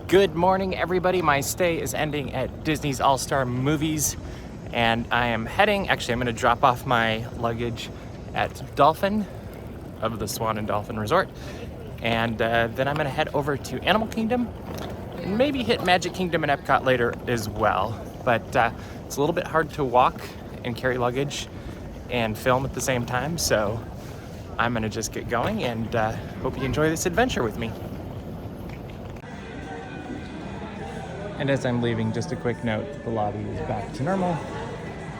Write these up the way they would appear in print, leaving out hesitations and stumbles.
Good morning, everybody. My stay is ending at Disney's All-Star Movies, and I am heading, actually I'm going to drop off my luggage at Dolphin of the Swan and Dolphin Resort, and then I'm going to head over to Animal Kingdom, and maybe hit Magic Kingdom and Epcot later as well. But it's a little bit hard to walk and carry luggage and film at the same time, so I'm going to just get going, and hope you enjoy this adventure with me. And as I'm leaving, just a quick note, the lobby is back to normal.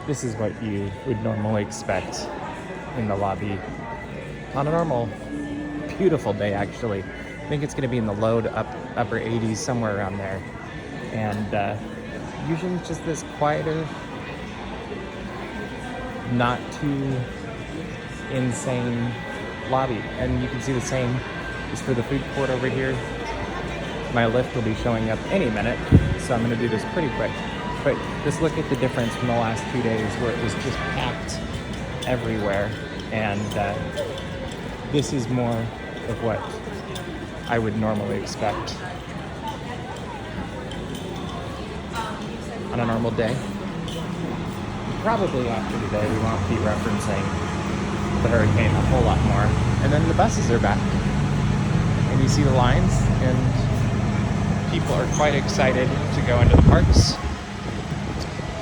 This is what you would normally expect in the lobby on a normal, beautiful day, actually. I think it's gonna be in the low to upper 80s, somewhere around there. And usually it's just this quieter, not too insane lobby. And you can see the same is for the food court over here. My lift will be showing up any minute, so I'm going to do this pretty quick. But just look at the difference from the last 2 days where it was just packed everywhere. And this is more of what I would normally expect on a normal day. Probably after today, we won't be referencing the hurricane a whole lot more. And then the buses are back. And you see the lines, and people are quite excited to go into the parks.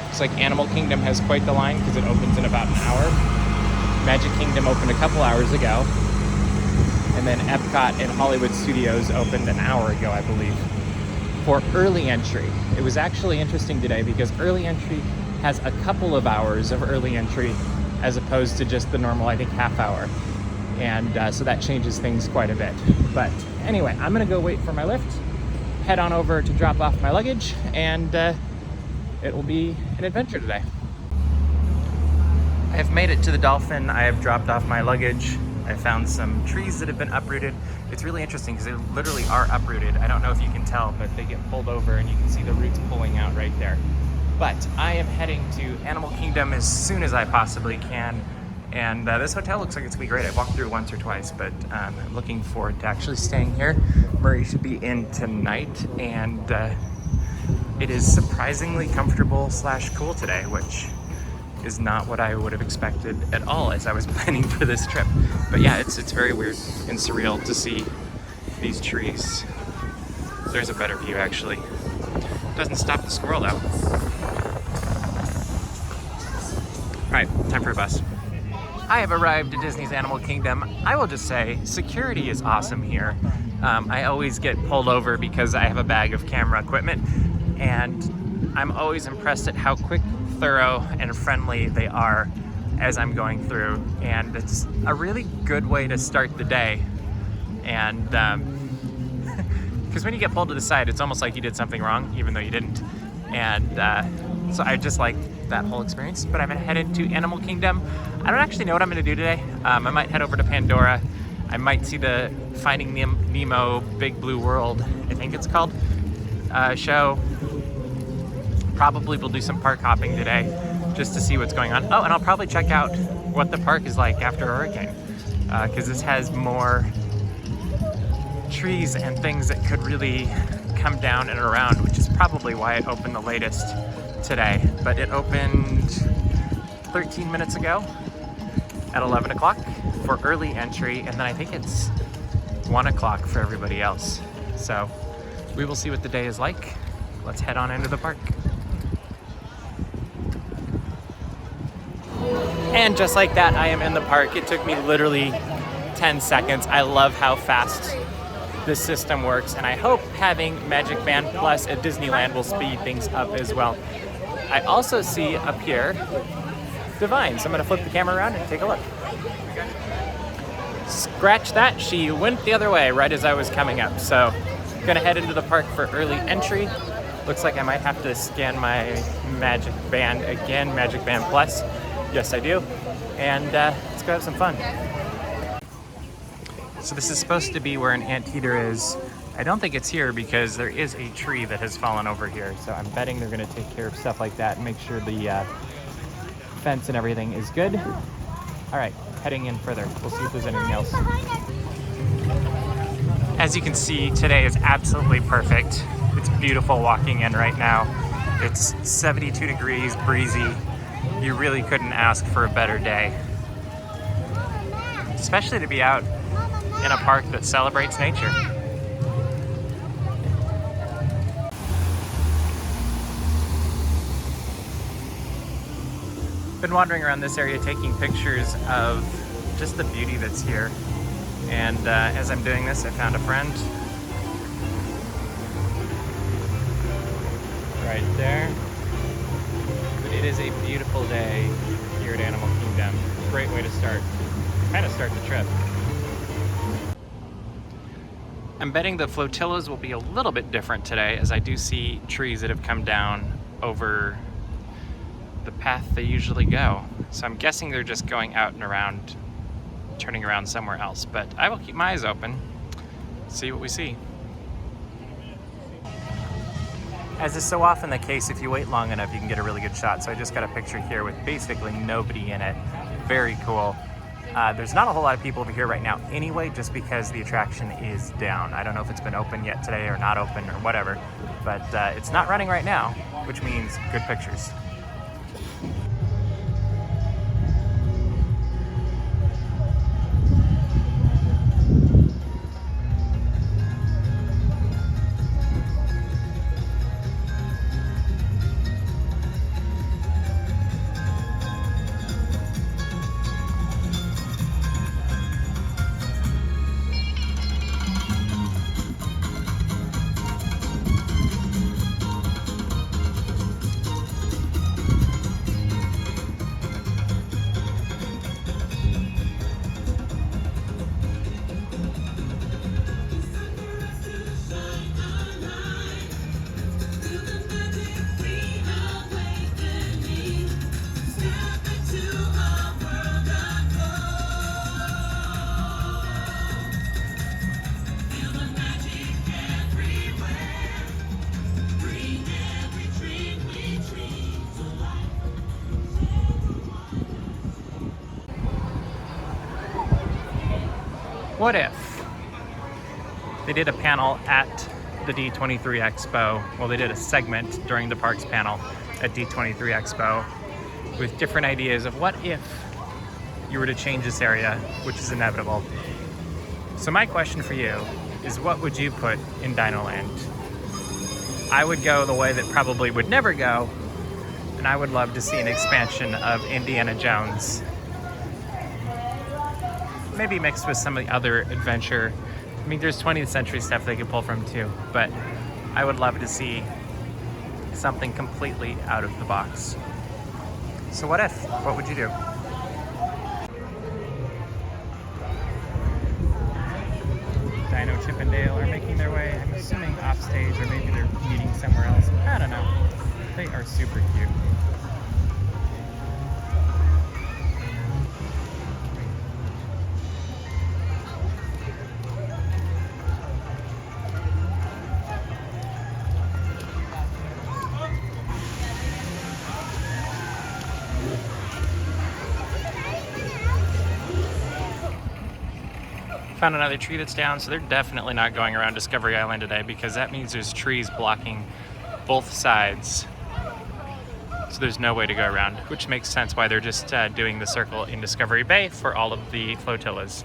Looks like Animal Kingdom has quite the line because it opens in about an hour. Magic Kingdom opened a couple hours ago. And then Epcot and Hollywood Studios opened an hour ago, I believe, for early entry. It was actually interesting today because early entry has a couple of hours of early entry as opposed to just the normal, I think, half hour. And so that changes things quite a bit. But anyway, I'm gonna go wait for my lift, head on over to drop off my luggage, and it will be an adventure today. I have made it to the Dolphin. I have dropped off my luggage. I found some trees that have been uprooted. It's really interesting because they literally are uprooted. I don't know if you can tell, but they get pulled over and you can see the roots pulling out right there. But I am heading to Animal Kingdom as soon as I possibly can. And this hotel looks like it's gonna be great. I've walked through once or twice, but I'm looking forward to actually staying here. Murray should be in tonight, and it is surprisingly comfortable / cool today, which is not what I would have expected at all as I was planning for this trip. But yeah, it's very weird and surreal to see these trees. There's a better view, actually. Doesn't stop the squirrel though. All right, time for a bus. I have arrived at Disney's Animal Kingdom. I will just say, security is awesome here. I always get pulled over because I have a bag of camera equipment, and I'm always impressed at how quick, thorough, and friendly they are as I'm going through. And it's a really good way to start the day. And because when you get pulled to the side, it's almost like you did something wrong, even though you didn't. And so I just like that whole experience. But I'm headed to Animal Kingdom. I don't actually know what I'm going to do today. I might head over to Pandora. I might see the Finding Nemo Big Blue World, I think it's called, show. Probably will do some park hopping today just to see what's going on. Oh, and I'll probably check out what the park is like after a hurricane, because this has more trees and things that could really come down and around, which is probably why it opened the latest today. But it opened 13 minutes ago at 11 o'clock for early entry, and then I think it's 1 o'clock for everybody else. So we will see what the day is like. Let's head on into the park. And just like that, I am in the park. It took me literally 10 seconds. I love how fast this system works, and I hope having Magic Band Plus at Disneyland will speed things up as well. I also see up here Divine, so I'm going to flip the camera around and take a look. Scratch that, she went the other way right as I was coming up. So I'm going to head into the park for early entry. Looks like I might have to scan my Magic Band again, Magic Band Plus. Yes, I do. And let's go have some fun. So this is supposed to be where an anteater is. I don't think it's here because there is a tree that has fallen over here. So I'm betting they're going to take care of stuff like that and make sure the fence and everything is good. All right, heading in further. We'll see if there's anything else. As you can see, today is absolutely perfect. It's beautiful walking in right now. It's 72 degrees, breezy. You really couldn't ask for a better day. Especially to be out in a park that celebrates nature. Been wandering around this area taking pictures of just the beauty that's here. And as I'm doing this, I found a friend. Right there. But it is a beautiful day here at Animal Kingdom. Great way to start the trip. I'm betting the flotillas will be a little bit different today, as I do see trees that have come down over the path they usually go. So I'm guessing they're just going out and around, turning around somewhere else. But I will keep my eyes open, see what we see. As is so often the case, if you wait long enough, you can get a really good shot. So I just got a picture here with basically nobody in it. Very cool. There's not a whole lot of people over here right now anyway, just because the attraction is down. I don't know if it's been open yet today or not open or whatever, but it's not running right now, which means good pictures. What if they did a panel at the D23 Expo? Well, they did a segment during the parks panel at D23 Expo with different ideas of what if you were to change this area, which is inevitable. So my question for you is, what would you put in Dino Land? I would go the way that probably would never go, and I would love to see an expansion of Indiana Jones. Maybe mixed with some of the other adventure. I mean, there's 20th century stuff they could pull from too, but I would love to see something completely out of the box. So what if? What would you do? Dino Chip and Dale are making their way, I'm assuming off stage, or maybe they're meeting somewhere else. I don't know. They are super cute. Found another tree that's down, so they're definitely not going around Discovery Island today, because that means there's trees blocking both sides. So there's no way to go around, which makes sense why they're just doing the circle in Discovery Bay for all of the flotillas.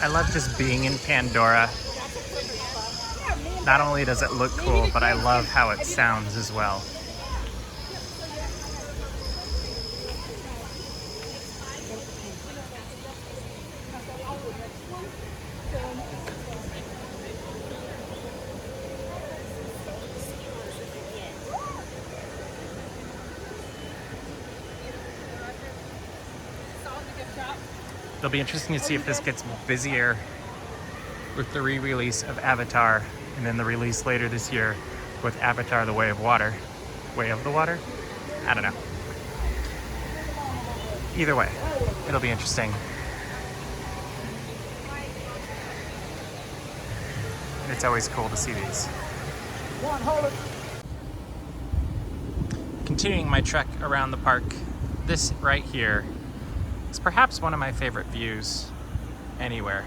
I love just being in Pandora. Not only does it look cool, but I love how it sounds as well. It'll be interesting to see if this gets busier with the re-release of Avatar, and then the release later this year with Avatar: The Way of Water. Way of the Water? I don't know. Either way, it'll be interesting. It's always cool to see these. continuing my trek around the park, this right here is perhaps one of my favorite views anywhere.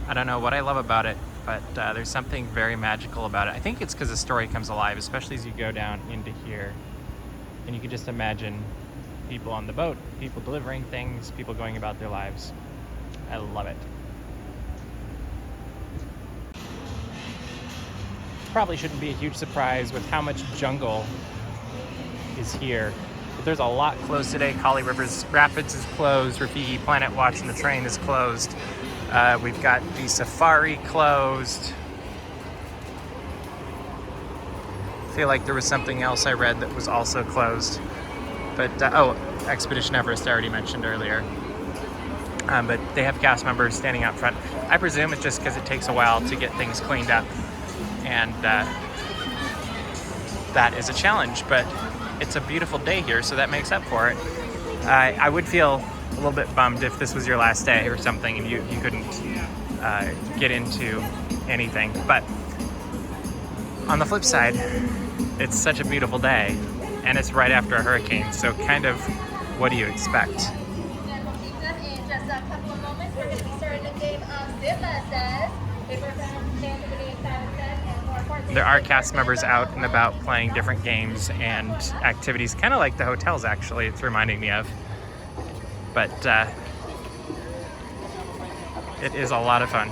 I don't know what I love about it, but there's something very magical about it. I think it's because the story comes alive, especially as you go down into here. And you can just imagine people on the boat, people delivering things, people going about their lives. I love it. Probably shouldn't be a huge surprise with how much jungle is here. But there's a lot closed today. Kali Rivers Rapids is closed. Rafiki Planet Watch and the train is closed. We've got the safari closed. I feel like there was something else I read that was also closed. But, oh, Expedition Everest I already mentioned earlier. But they have cast members standing out front. I presume it's just because it takes a while to get things cleaned up. And that is a challenge, but it's a beautiful day here, so that makes up for it. I would feel a little bit bummed if this was your last day or something and you couldn't get into anything. But on the flip side, it's such a beautiful day, and it's right after a hurricane, so kind of what do you expect? In just a couple of moments, we're going to be starting the game of Zilla Says. There are cast members out and about playing different games and activities, kind of like the hotels actually, it's reminding me of. But it is a lot of fun.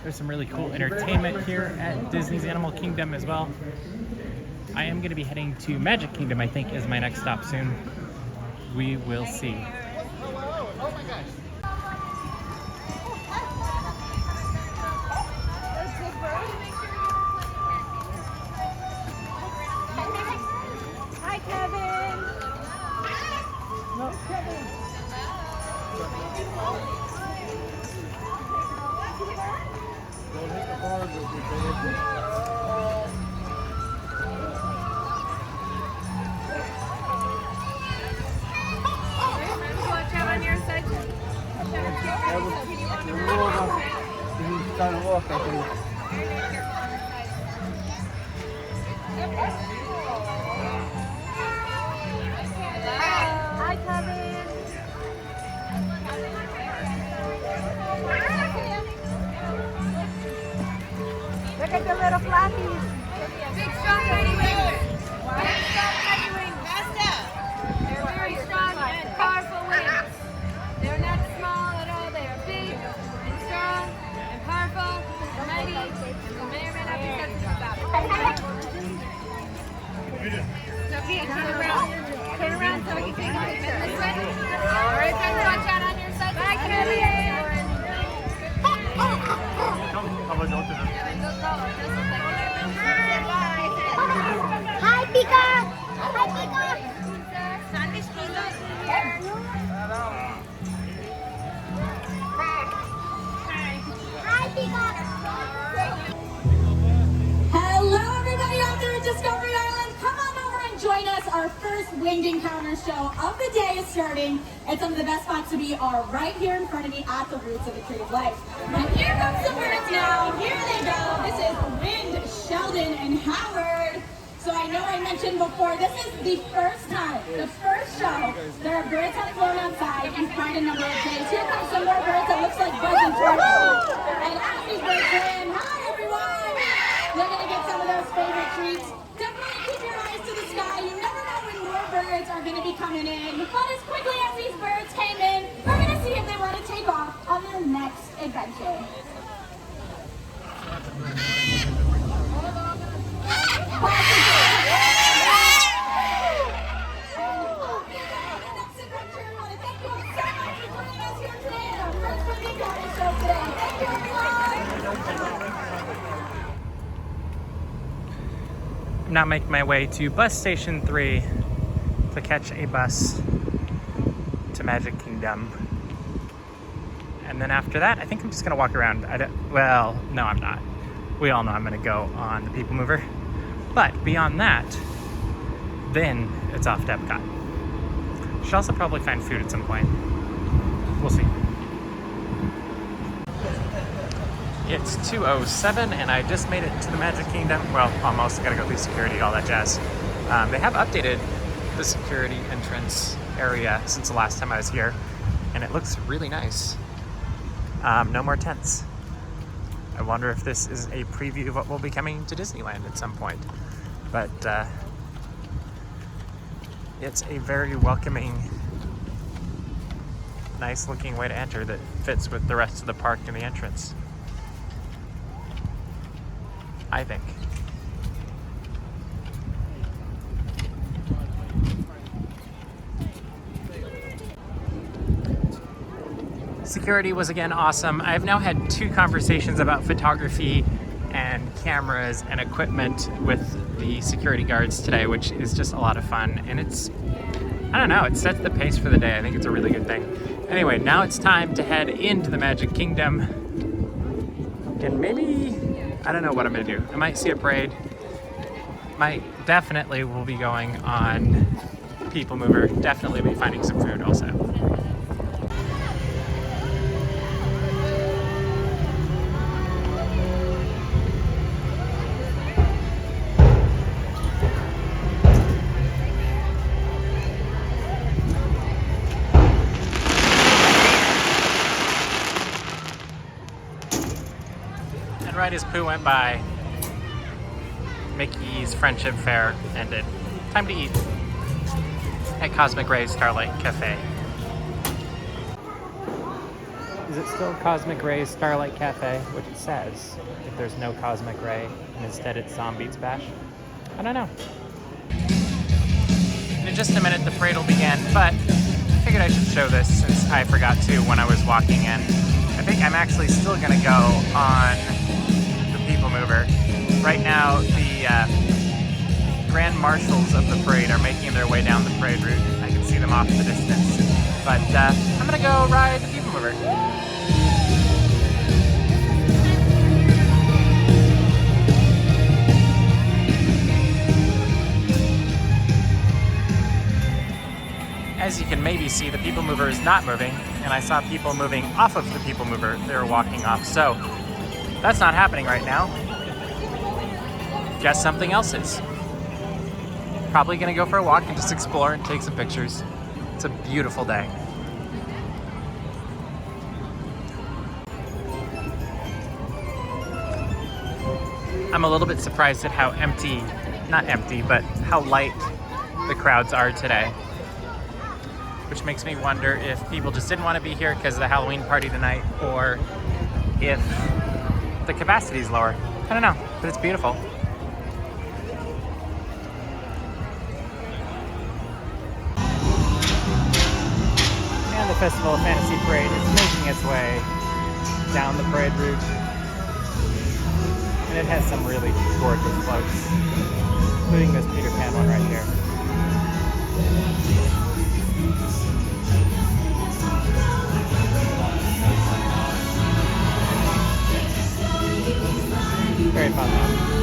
There's some really cool entertainment here at Disney's Animal Kingdom as well. I am going to be heading to Magic Kingdom, I think, is my next stop soon. We will see. Oh my gosh. Hi, Kevin. No, Kevin. Don't hit the board with your Watch out on your side. He's trying to walk, I think. Hi, Kevin. Look at the little flappies. Big, strong, ready wings. Big, strong, ready wings. They're very strong and powerful wings. They're not small at all. They are big and strong and powerful and mighty. And you may or may not be sensitive about it. Sophia, turn around. Turn around so we can take a picture. This way. All right, friends, watch out on your side. Bye, Kevin. Hi, Pika. Hi, Pika. Sandy's here. Hi, Pika. Hello, everybody out there at Discovery Island. Come on over and join us. Our first winged encounter show of the day is starting, and some of the best spots to be are right here in front of me at the roots of the tree of life. And here comes the birds now. Here they go. This is Wind, Sheldon, and Howard. So I know I mentioned before, this is the first time, the first show, there are birds that flown outside in quite a number of days. Here comes some more birds that looks like Buzz and Turtle. And as these birds land, hi everyone! They're gonna get some of those favorite treats. Definitely keep your eyes to the sky. You never know when more birds are gonna be coming in. But as quickly as these birds came in, we're gonna see if they want to take off on their next adventure. I'm now making my way to bus station 3 to catch a bus to Magic Kingdom. And then after that, I think I'm just gonna walk around. Well, no, I'm not. We all know I'm gonna go on the People Mover. But beyond that, then it's off to Epcot. Should also probably find food at some point. We'll see. It's 2:07 and I just made it to the Magic Kingdom. Well, almost. I gotta go through security, all that jazz. They have updated the security entrance area since the last time I was here, and it looks really nice. No more tents. I wonder if this is a preview of what will be coming to Disneyland at some point. But it's a very welcoming, nice looking way to enter that fits with the rest of the park and the entrance, I think. Security was again awesome. I've now had 2 conversations about photography and cameras and equipment with the security guards today, which is just a lot of fun. And it's, I don't know, it sets the pace for the day. I think it's a really good thing. Anyway, now it's time to head into the Magic Kingdom. And maybe, I don't know what I'm gonna do. I might see a parade. Definitely will be going on People Mover. Definitely be finding some food also. Right as Pooh went by, Mickey's Friendship Fair ended. Time to eat at Cosmic Ray's Starlight Cafe. Is it still Cosmic Ray's Starlight Cafe, which it says, if there's no Cosmic Ray, and instead it's Zombies Bash? I don't know. In just a minute, the parade will begin, but I figured I should show this since I forgot to when I was walking in. I think I'm actually still gonna go on People Mover. Right now, the Grand Marshals of the parade are making their way down the parade route. I can see them off in the distance. But I'm gonna go ride the People Mover. As you can maybe see, the People Mover is not moving, and I saw people moving off of the People Mover. They were walking off, so that's not happening right now. Guess something else is. Probably gonna go for a walk and just explore and take some pictures. It's a beautiful day. I'm a little bit surprised at how empty, not empty, but how light the crowds are today. Which makes me wonder if people just didn't want to be here because of the Halloween party tonight, or if the capacity is lower. I don't know, but it's beautiful. And the Festival of Fantasy Parade is making its way down the parade route. And it has some really gorgeous floats, including this Peter Pan one right here. Very fun though.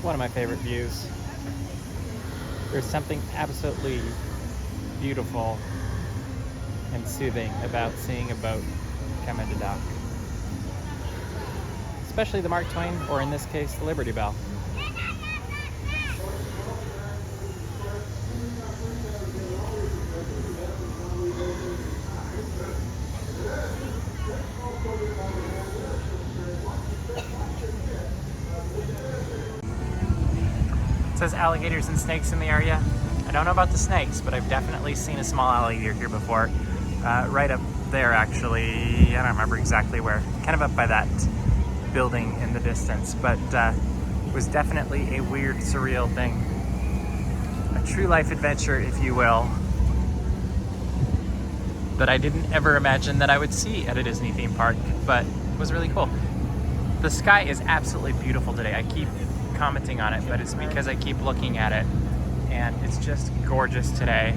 one of my favorite views. There's something absolutely beautiful and soothing about seeing a boat come into dock. Especially the Mark Twain, or in this case, the Liberty Bell. It says alligators and snakes in the area. I don't know about the snakes, but I've definitely seen a small alligator here before. Right up there, actually. I don't remember exactly where. Kind of up by that building in the distance, but it was definitely a weird, surreal thing. A true life adventure, if you will, that I didn't ever imagine that I would see at a Disney theme park, but it was really cool. The sky is absolutely beautiful today. I keep commenting on it, but it's because I keep looking at it, and it's just gorgeous today.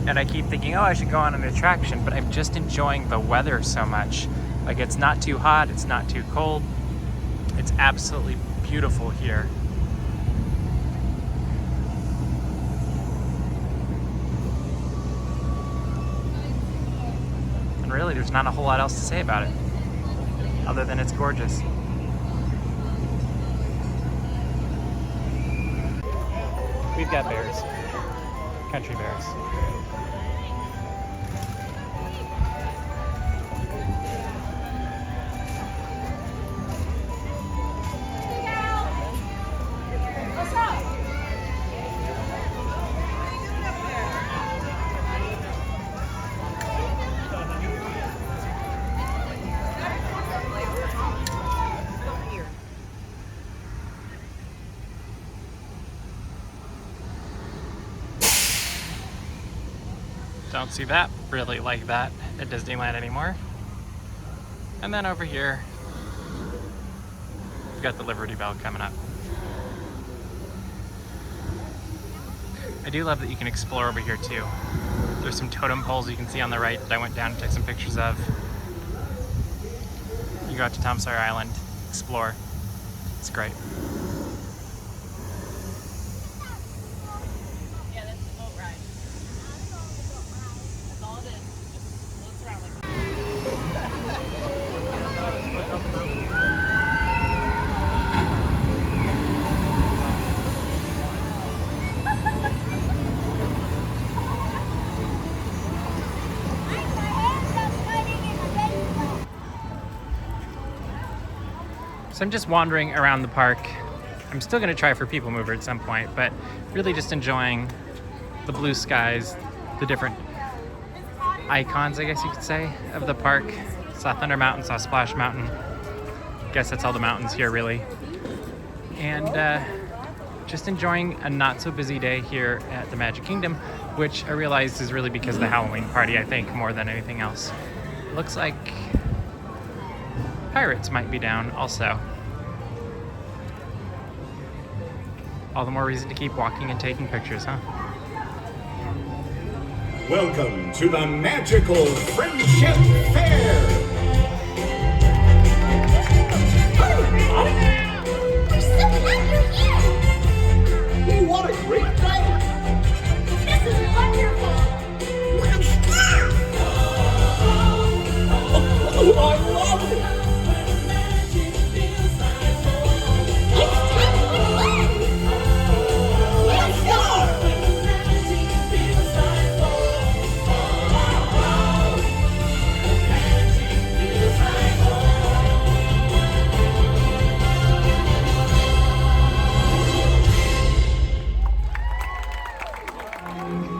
And I keep thinking, oh, I should go on an attraction, but I'm just enjoying the weather so much. Like, it's not too hot, it's not too cold. It's absolutely beautiful here. And really, there's not a whole lot else to say about it, other than it's gorgeous. We've got bears, country bears. Don't see that really like that at Disneyland anymore. And then over here, we've got the Liberty Bell coming up. I do love that you can explore over here too. There's some totem poles you can see on the right that I went down and took some pictures of. You go out to Tom Sawyer Island, explore. It's great. So I'm just wandering around the park. I'm still gonna try for People Mover at some point, but really just enjoying the blue skies, the different icons, I guess you could say, of the park. Saw Thunder Mountain, saw Splash Mountain. Guess that's all the mountains here, really. And just enjoying a not so busy day here at the Magic Kingdom, which I realized is really because of the Halloween party, I think, more than anything else. Looks like Pirates might be down also. All the more reason to keep walking and taking pictures, huh? Welcome to the magical Friendship Fair. We're so glad you're here! What a great day! This is wonderful! I love it!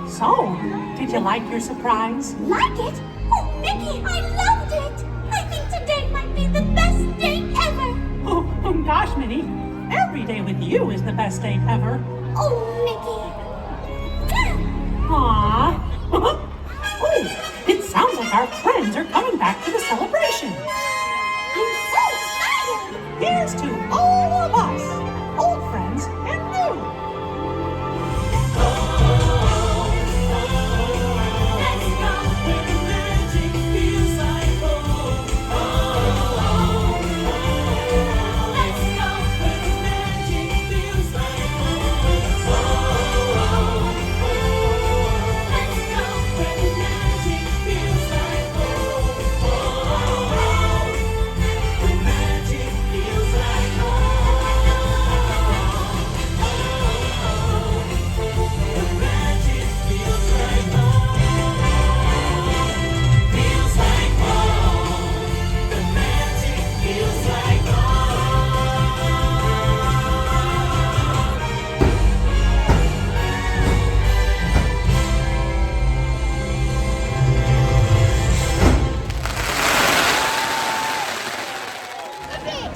So, did you like your surprise? Like it? Oh, Mickey, I loved it! I think today might be the best day ever! Oh gosh, Minnie. Every day with you is the best day ever. Oh, Mickey! Aww. Oh, it sounds like our friends are coming back for the celebration. I'm so excited! Here's to all of us, old friends and new.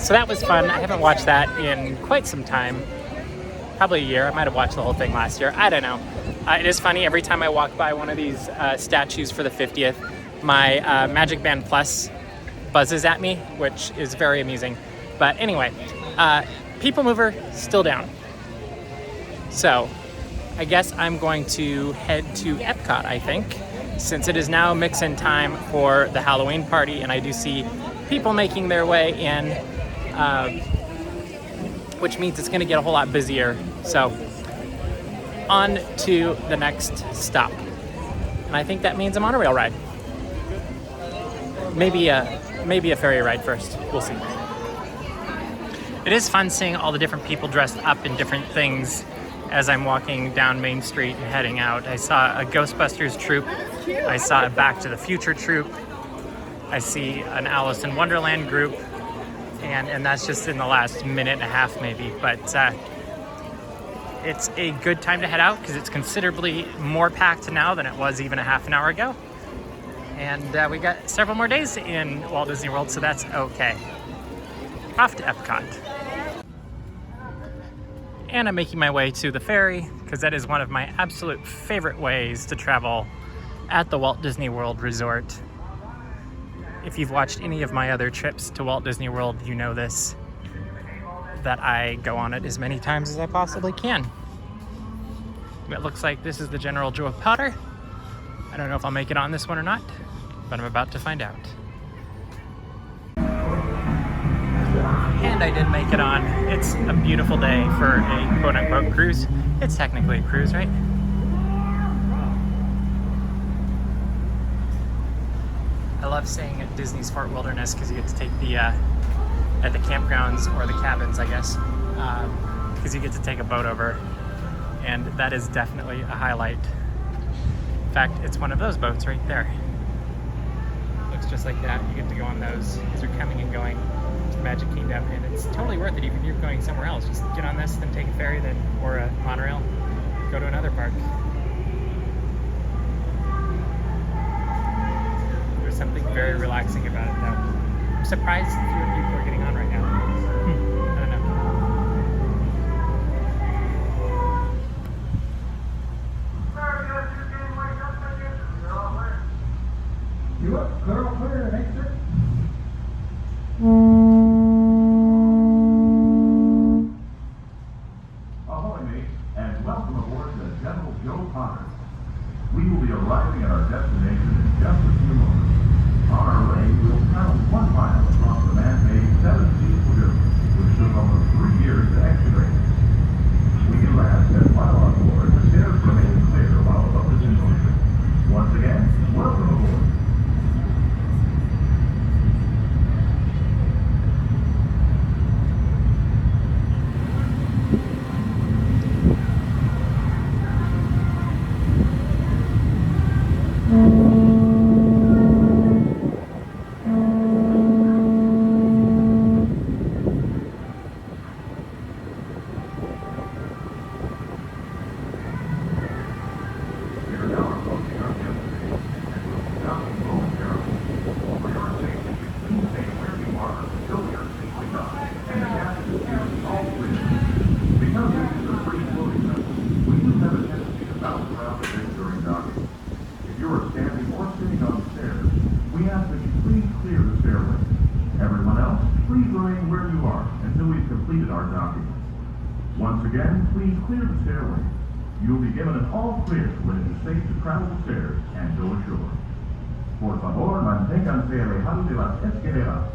So that was fun. I haven't watched that in quite some time. Probably a year. I might have watched the whole thing last year. I don't know. It is funny, every time I walk by one of these statues for the 50th, my Magic Band Plus buzzes at me, which is very amusing. But anyway, People Mover still down. So I guess I'm going to head to Epcot, I think, since it is now mix-in time for the Halloween party, and I do see people making their way in, which means it's going to get a whole lot busier. So on to the next stop. And I think that means a monorail ride. Maybe a ferry ride first. We'll see. It is fun seeing all the different people dressed up in different things as I'm walking down Main Street and heading out. I saw a Ghostbusters troupe. I saw a Back to the Future troupe. I see an Alice in Wonderland group. And that's just in the last minute and a half maybe. But it's a good time to head out because it's considerably more packed now than it was even a half an hour ago. And we got several more days in Walt Disney World, so that's okay. Off to Epcot. And I'm making my way to the ferry because that is one of my absolute favorite ways to travel at the Walt Disney World Resort. If you've watched any of my other trips to Walt Disney World, you know this, that I go on it as many times as I possibly can. It looks like this is the General Joe Potter. I don't know if I'll make it on this one or not, but I'm about to find out. And I did make it on. It's a beautiful day for a quote-unquote cruise. It's technically a cruise, right? I love staying at Disney's Fort Wilderness because you get to take the, at the campgrounds or the cabins, I guess, because you get to take a boat over, and that is definitely a highlight. In fact, it's one of those boats right there. Looks just like that. You get to go on those as you're coming and going to Magic Kingdom, and it's totally worth it even if you're going somewhere else. Just get on this, then take a ferry, then or a monorail, go to another park. There's something very relaxing about it, though. I'm surprised fewer people are getting on right now. I don't know. You up, clear, clear, exit. Ahoy, mates, and welcome aboard the General Joe Potter. We will be arriving at our destination in just a few moments. On our way, we'll travel 1 mile across the man-made 7-seat lagoon, which took almost 3 years to excavate. We can laugh that while on board, the stairs remain clear while the boat is in motion. Once again, welcome aboard. Once again, please clear the stairway. You'll be given an all clear when it is safe to travel the stairs and go ashore. Por favor, manténganse alejados de las escaleras.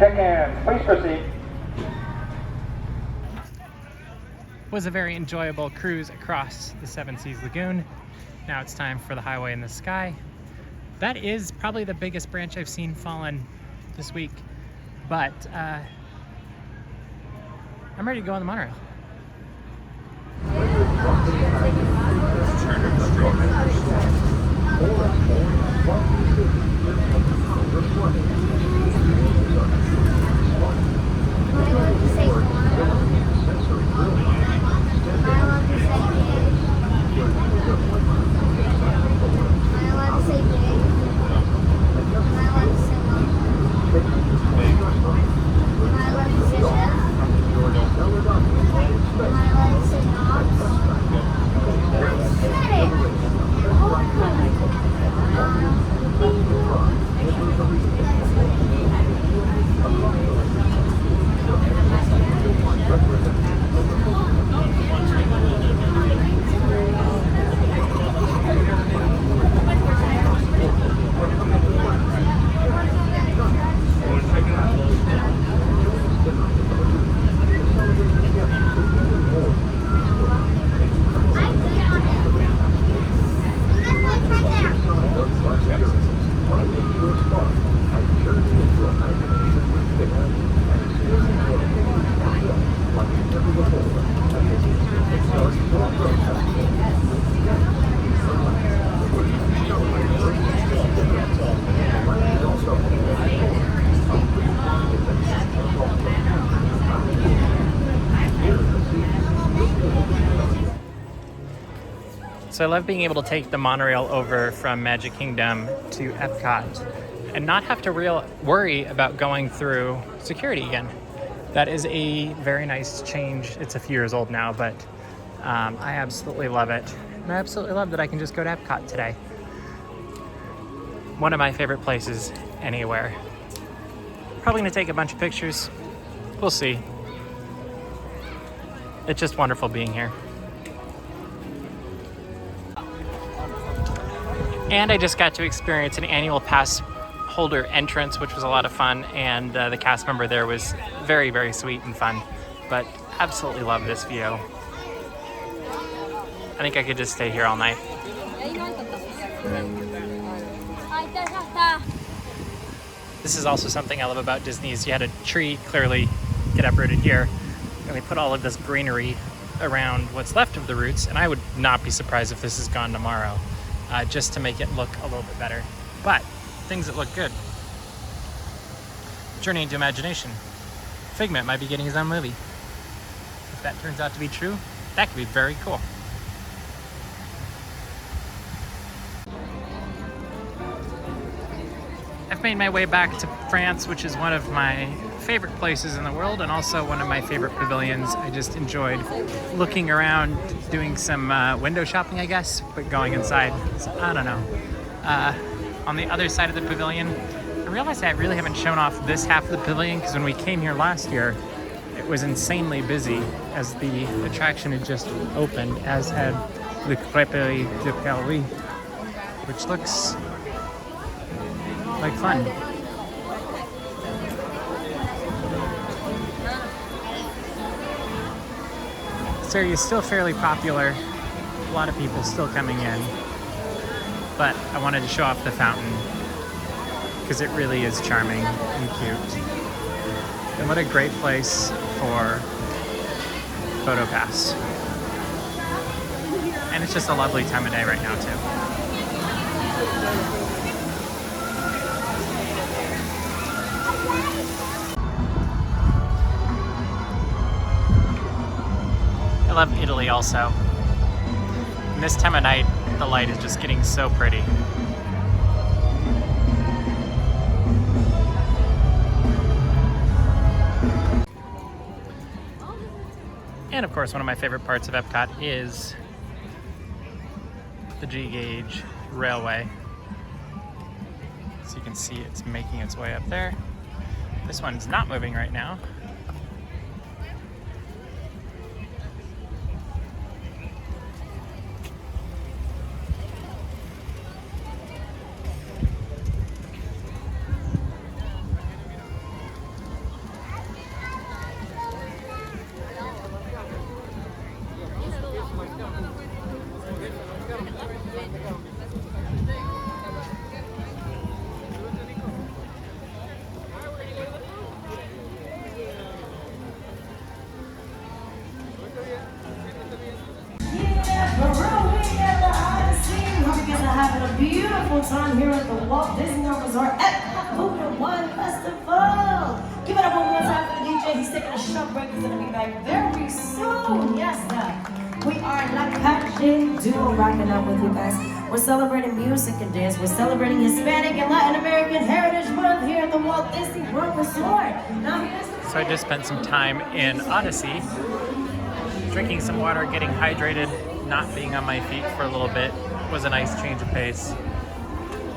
Check in. Please proceed. Was a very enjoyable cruise across the Seven Seas Lagoon. Now it's time for the highway in the sky. That is probably the biggest branch I've seen fallen this week, but I'm ready to go on the monorail. So I love being able to take the monorail over from Magic Kingdom to Epcot and not have to worry about going through security again. That is a very nice change. It's a few years old now, but I absolutely love it. And I absolutely love that I can just go to Epcot today. One of my favorite places anywhere. Probably gonna take a bunch of pictures. We'll see. It's just wonderful being here. And I just got to experience an annual pass holder entrance, which was a lot of fun. And the cast member there was very, very sweet and fun. But absolutely love this view. I think I could just stay here all night. This is also something I love about Disney is you had a tree clearly get uprooted here. And they put all of this greenery around what's left of the roots. And I would not be surprised if this is gone tomorrow. Just to make it look a little bit better. But things that look good. Journey into imagination. Figment might be getting his own movie. If that turns out to be true, that could be very cool. I've made my way back to France, which is one of my favorite places in the world and also one of my favorite pavilions. I just enjoyed looking around, doing some window shopping, I guess, but going inside, so, I don't know. On the other side of the pavilion, I realized I really haven't shown off this half of the pavilion because when we came here last year, it was insanely busy as the attraction had just opened, as had the Creperie de Paris, which looks like fun. This area is still fairly popular. A lot of people still coming in. But I wanted to show off the fountain because it really is charming and cute. And what a great place for PhotoPass. And it's just a lovely time of day right now too. I love Italy also. And this time of night, the light is just getting so pretty. And of course, one of my favorite parts of Epcot is the G-gauge railway. So you can see it's making its way up there. This one's not moving right now. beautiful time here at the Walt Disney World Resort Epcot Food and Wine Festival. Give it up one more time for the DJ. He's taking a short break. He's going to be back very soon. Yes, sir. We are La Calle Duo rocking out with you guys. We're celebrating music and dance. We're celebrating Hispanic and Latin American Heritage Month here at the Walt Disney World Resort. Now here's the... So I just spent some time in Odyssey, drinking some water, getting hydrated, not being on my feet for a little bit. It was a nice change of pace.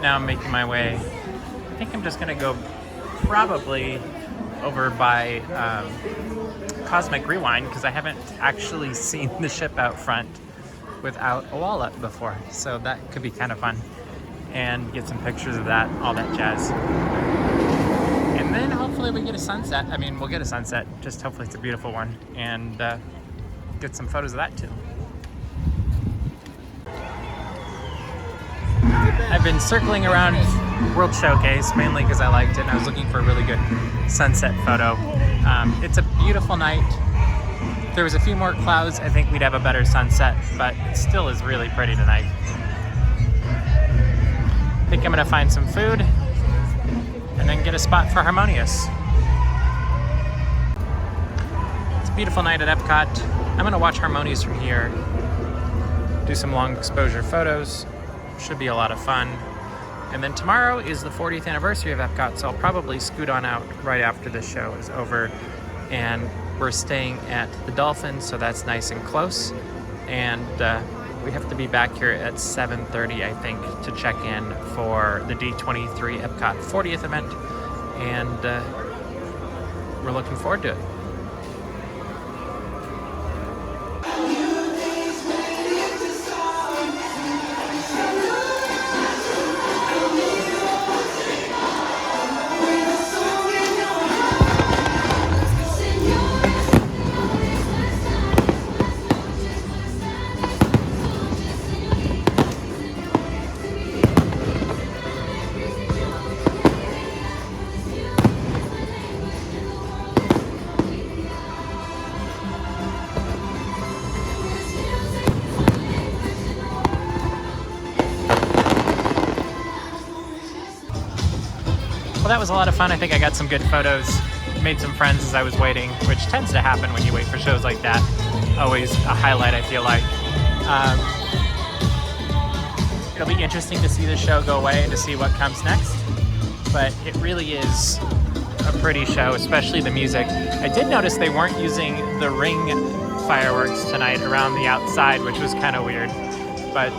Now I'm making my way. I think I'm just gonna go probably over by Cosmic Rewind because I haven't actually seen the ship out front without a wallet before. So that could be kind of fun. And get some pictures of that, all that jazz. And then hopefully we get a sunset. I mean, we'll get a sunset, just hopefully it's a beautiful one. And get some photos of that too. I've been circling around World Showcase mainly because I liked it and I was looking for a really good sunset photo. It's a beautiful night. If there was a few more clouds, I think we'd have a better sunset, but it still is really pretty tonight. I think I'm gonna find some food and then get a spot for Harmonious. It's a beautiful night at Epcot. I'm gonna watch Harmonious from here, do some long exposure photos. Should be a lot of fun. And then tomorrow is the 40th anniversary of Epcot, so I'll probably scoot on out right after this show is over. And we're staying at the Dolphin, so that's nice and close. And we have to be back here at 7:30, I think, to check in for the D23 Epcot 40th event. And we're looking forward to it. Well, that was a lot of fun. I think I got some good photos, made some friends as I was waiting, which tends to happen when you wait for shows like that. Always a highlight, I feel like. It'll be interesting to see the show go away and to see what comes next, but it really is a pretty show, especially the music. I did notice they weren't using the ring fireworks tonight around the outside, which was kind of weird, but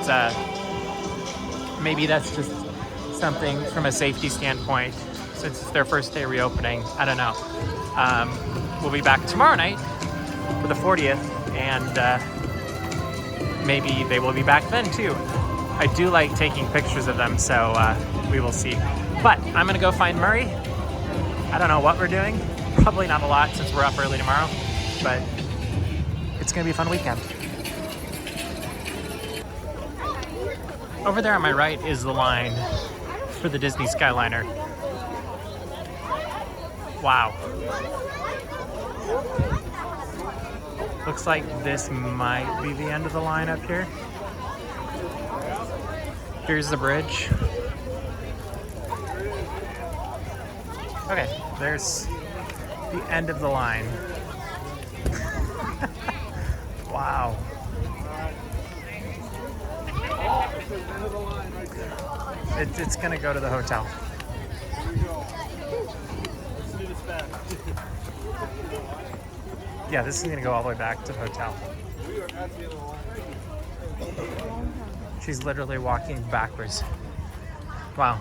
maybe that's just something from a safety standpoint since it's their first day reopening. I don't know. We'll be back tomorrow night for the 40th, and maybe they will be back then too. I do like taking pictures of them, so we will see. But I'm gonna go find Murray. I don't know what we're doing. Probably not a lot since we're up early tomorrow, but it's gonna be a fun weekend. Over there on my right is the line for the Disney Skyliner. Wow. Looks like this might be the end of the line up here. Here's the bridge. Okay, there's the end of the line. Wow. It's gonna go to the hotel. Yeah, this is gonna go all the way back to the hotel. She's literally walking backwards. Wow.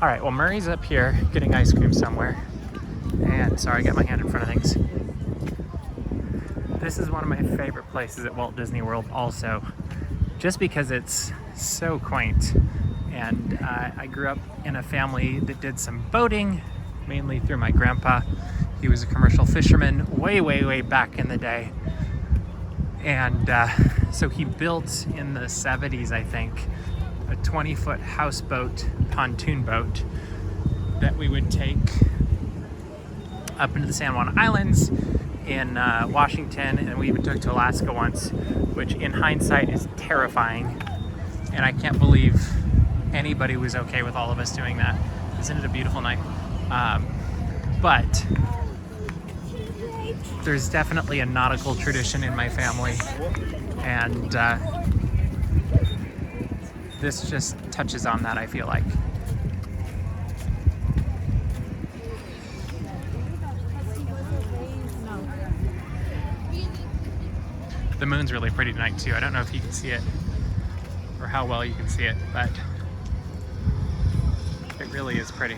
All right, well, Murray's up here getting ice cream somewhere. And sorry, I got my hand in front of things. This is one of my favorite places at Walt Disney World also, just because it's so quaint. And I grew up in a family that did some boating, mainly through my grandpa. He was a commercial fisherman way, way, way back in the day. And so he built in the 70s, I think, a 20-foot houseboat, pontoon boat that we would take up into the San Juan Islands in Washington, and we even took to Alaska once, which in hindsight is terrifying. And I can't believe anybody was okay with all of us doing that. Isn't it a beautiful night? But there's definitely a nautical tradition in my family, and this just touches on that, I feel like. The moon's really pretty tonight too. I don't know if you can see it or how well you can see it, but it really is pretty.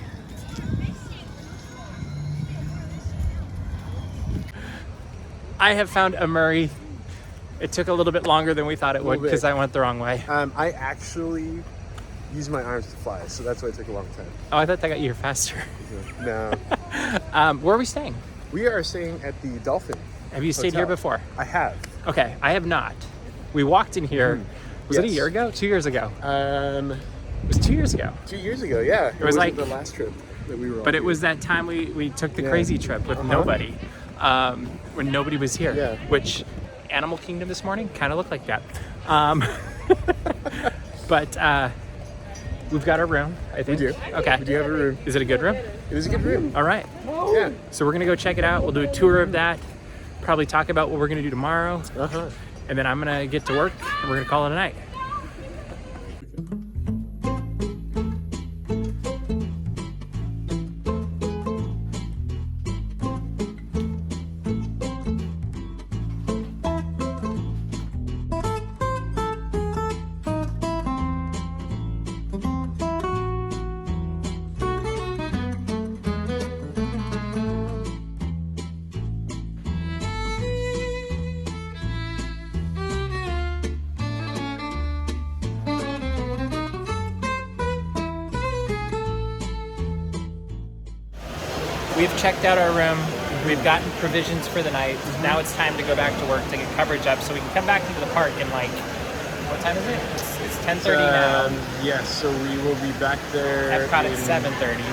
I have found a Murray. It took a little bit longer than we thought it would because I went the wrong way. I actually used my arms to fly, so that's why it took a long time. Oh, I thought that got you here faster. No. Where are we staying? We are staying at the Dolphin. Have you stayed here before? I have. Okay, I have not. We walked in here. Was it a year ago? 2 years ago? It was 2 years ago. 2 years ago, yeah. It was like the last trip that we were on. But it was that time we took the crazy trip with nobody. When nobody was here. Yeah. Which Animal Kingdom this morning kind of looked like that. But we've got our room, I think. We do. Okay. We do have a room. Is it a good room? It was a good room. All right. Yeah. So we're gonna go check it out. We'll do a tour of that. Probably talk about what we're gonna do tomorrow. And then I'm gonna get to work and we're gonna call it a night. We've checked out our room. We've gotten provisions for the night. Now it's time to go back to work to get coverage up so we can come back into the park in like, what time is it? It's 10:30 now. Yes, so we will be back there. Epcot at 7:30,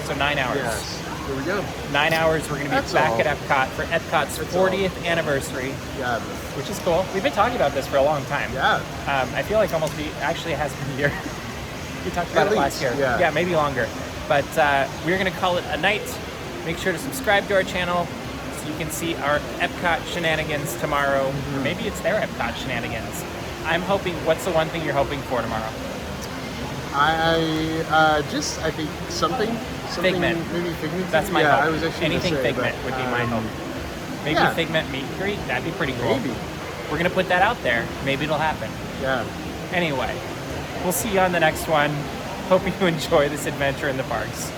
so 9 hours. Yes, there we go. 9 hours, we're gonna be back at Epcot for Epcot's 40th anniversary, Yeah. which is cool. We've been talking about this for a long time. Yeah. I feel like actually it has been a year. We talked about it last year. Yeah, maybe longer. But we're gonna call it a night. Make sure to subscribe to our channel so you can see our Epcot shenanigans tomorrow. Or maybe it's their Epcot shenanigans. I'm hoping, what's the one thing you're hoping for tomorrow? I think something. Figment. Maybe Figment. That's my hope. I was actually Anything gonna say, Figment would be my hope. Maybe yeah. Figment meet and greet. That'd be pretty cool. Maybe. We're gonna put that out there. Maybe it'll happen. Yeah. Anyway, we'll see you on the next one. Hope you enjoy this adventure in the parks.